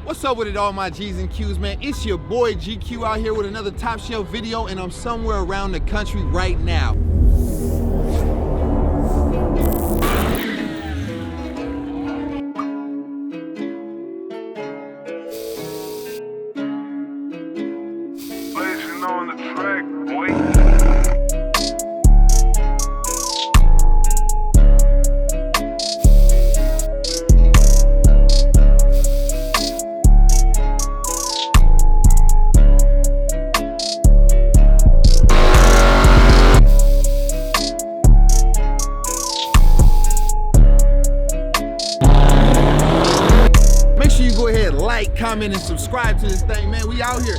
What's up with it, all my G's and Q's, man? It's your boy GQ out here with another top shelf video, and I'm somewhere around the country right now. Blazing on the track, boy. Make sure you go ahead, like, comment, and subscribe to this thing, man. We out here.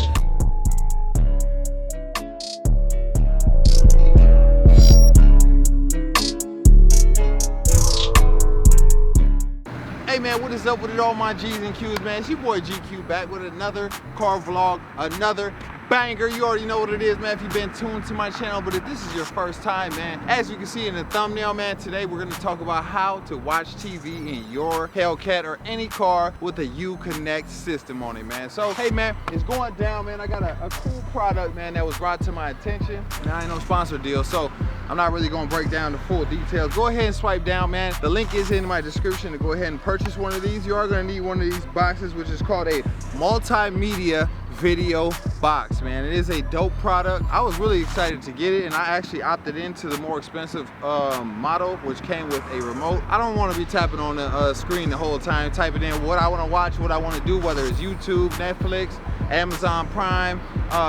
Hey man, what is up with it, all my G's and Q's, man? It's your boy GQ back with another car vlog, another banger. You already know what it is, man, if you've been tuned to my channel. But if this is your first time, man, as you can see in the thumbnail, man, today we're gonna talk about how to watch TV in your Hellcat or any car with a Uconnect system on it, man. So, hey man, it's going down, man. I got a cool product, man, that was brought to my attention. Now, I ain't no sponsor deal, so I'm not really gonna break down the full details. Go ahead and swipe down, man. The link is in my description to go ahead and purchase one of these. You are gonna need one of these boxes, which is called a multimedia video box, man. It is a dope product. I was really excited to get it, and I actually opted into the more expensive model, which came with a remote. I don't want to be tapping on the screen the whole time, typing in what I want to watch, what I want to do, whether it's YouTube, Netflix, Amazon Prime.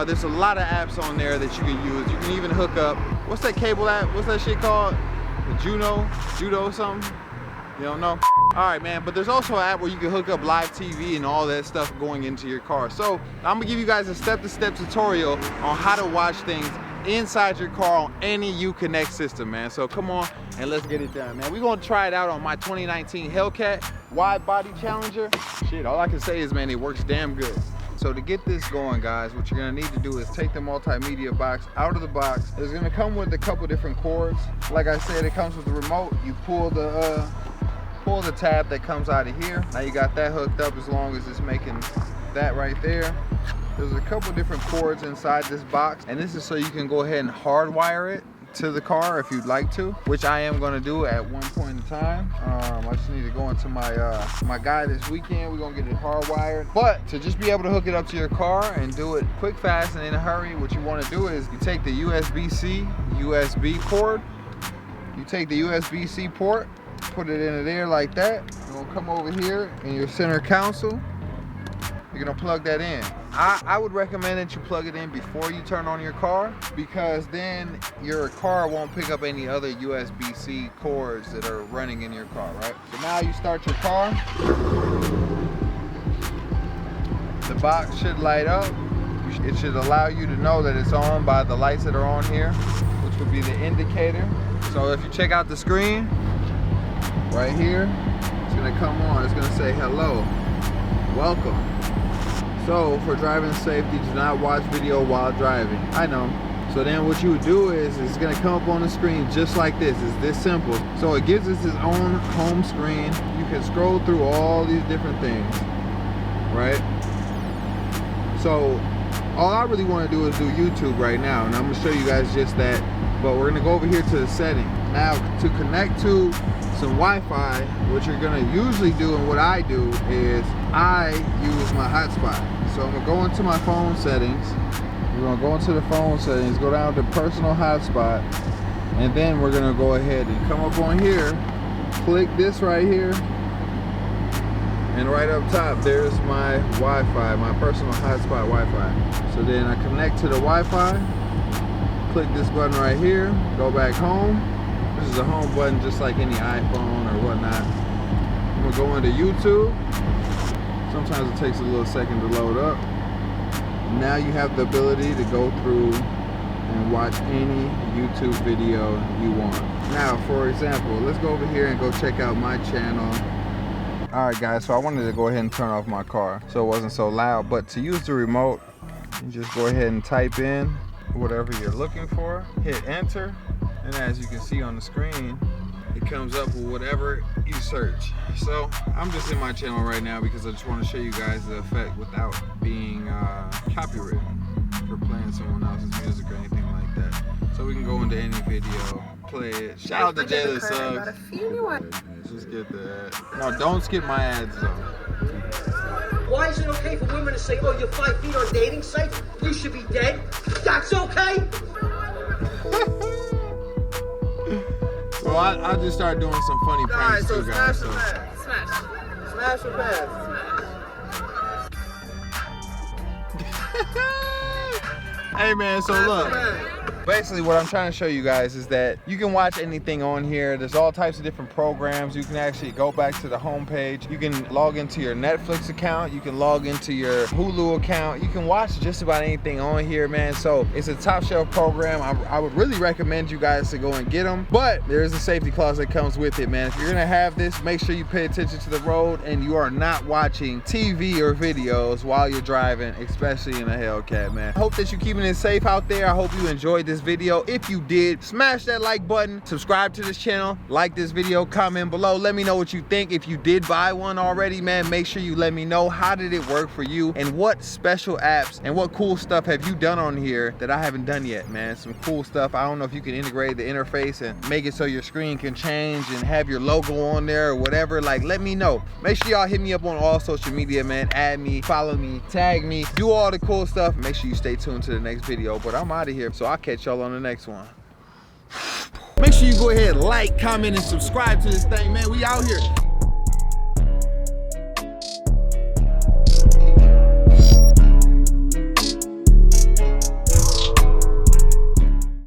There's a lot of apps on there that you can use. You can even hook up, what's that cable app? What's that shit called? The Judo something? You don't know? All right, man, but there's also an app where you can hook up live TV and all that stuff going into your car. So I'm gonna give you guys a step-to-step tutorial on how to watch things inside your car on any Uconnect system, man. So come on and let's get it done, man. We're gonna try it out on my 2019 Hellcat wide body Challenger. Shit, all I can say is, man, it works damn good. So to get this going, guys, what you're gonna need to do is take the multimedia box out of the box. It's gonna come with a couple different cords. Like I said, it comes with the remote. You pull the tab that comes out of here. Now you got that hooked up, as long as it's making that right there. There's a couple different cords inside this box, and this is so you can go ahead and hardwire it to the car if you'd like to, which I am going to do at one point in time. I just need to go into my guy this weekend. We're gonna get it hardwired. But to just be able to hook it up to your car and do it quick, fast, and in a hurry, what you want to do is you take the USB-C USB cord. You take the USB-C port, put it in there like that. You're gonna come over here in your center console. You're gonna plug that in. I would recommend that you plug it in before you turn on your car, because then your car won't pick up any other USB-C cords that are running in your car, right? So now you start your car. The box should light up. It should allow you to know that it's on by the lights that are on here, which would be the indicator. So if you check out the screen, right here, it's gonna come on. It's gonna say hello, welcome. So for driving safety, do not watch video while driving. I know. So then what you would do is it's gonna come up on the screen just like this. It's this simple. So it gives us its own home screen. You can scroll through all these different things, right? So all I really want to do is do YouTube right now, and I'm gonna show you guys just that. But we're gonna go over here to the setting. Now to connect to some Wi-Fi, what you're gonna usually do, and what I do, is I use my hotspot. So I'm gonna go into my phone settings. We're gonna go into the phone settings, go down to personal hotspot, and then we're gonna go ahead and come up on here, click this right here, and right up top there's my Wi-Fi, my personal hotspot Wi-Fi. So then I connect to the Wi-Fi, click this button right here, go back home. This is a home button just like any iPhone or whatnot. I'm gonna go into YouTube. Sometimes it takes a little second to load up. Now you have the ability to go through and watch any YouTube video you want. Now, for example, let's go over here and go check out my channel. All right, guys, so I wanted to go ahead and turn off my car so it wasn't so loud. But to use the remote, you just go ahead and type in whatever you're looking for, hit enter, and as you can see on the screen, it comes up with whatever you search. So I'm just in my channel right now because I just want to show you guys the effect without being copywritten for playing someone else's music or anything like that. So we can go into any video, play it. Shout out to Jayla Suggs. Just get that. No, don't skip my ads though. Why is it okay for women to say, oh, you're 5 feet on dating sites? You should be dead? That's okay? Well, I just started doing some funny pranks too, guys. So. Smash the pass. Hey man, so look. Basically what I'm trying to show you guys is that you can watch anything on here. There's all types of different programs. You can actually go back to the home page. You can log into your Netflix account. You can log into your Hulu account. You can watch just about anything on here, man. So it's a top shelf program. I would really recommend you guys to go and get them, but there is a safety clause that comes with it, man. If you're gonna have this, make sure you pay attention to the road and you are not watching TV or videos while you're driving, especially in a Hellcat, man. I hope that you're keeping it safe out there. I hope you enjoyed this video. If you did, smash that like button, subscribe to this channel, like this video, comment below, let me know what you think. If you did buy one already, man, make sure you let me know how did it work for you and what special apps and what cool stuff have you done on here that I haven't done yet, man. Some cool stuff. I don't know if you can integrate the interface and make it so your screen can change and have your logo on there or whatever. Like, let me know. Make sure y'all hit me up on all social media, man. Add me, follow me, tag me, do all the cool stuff. Make sure you stay tuned to the next video, but I'm out of here, so I'll catch y'all on the next one. Make sure you go ahead, like, comment, and subscribe to this thing, man. We out here.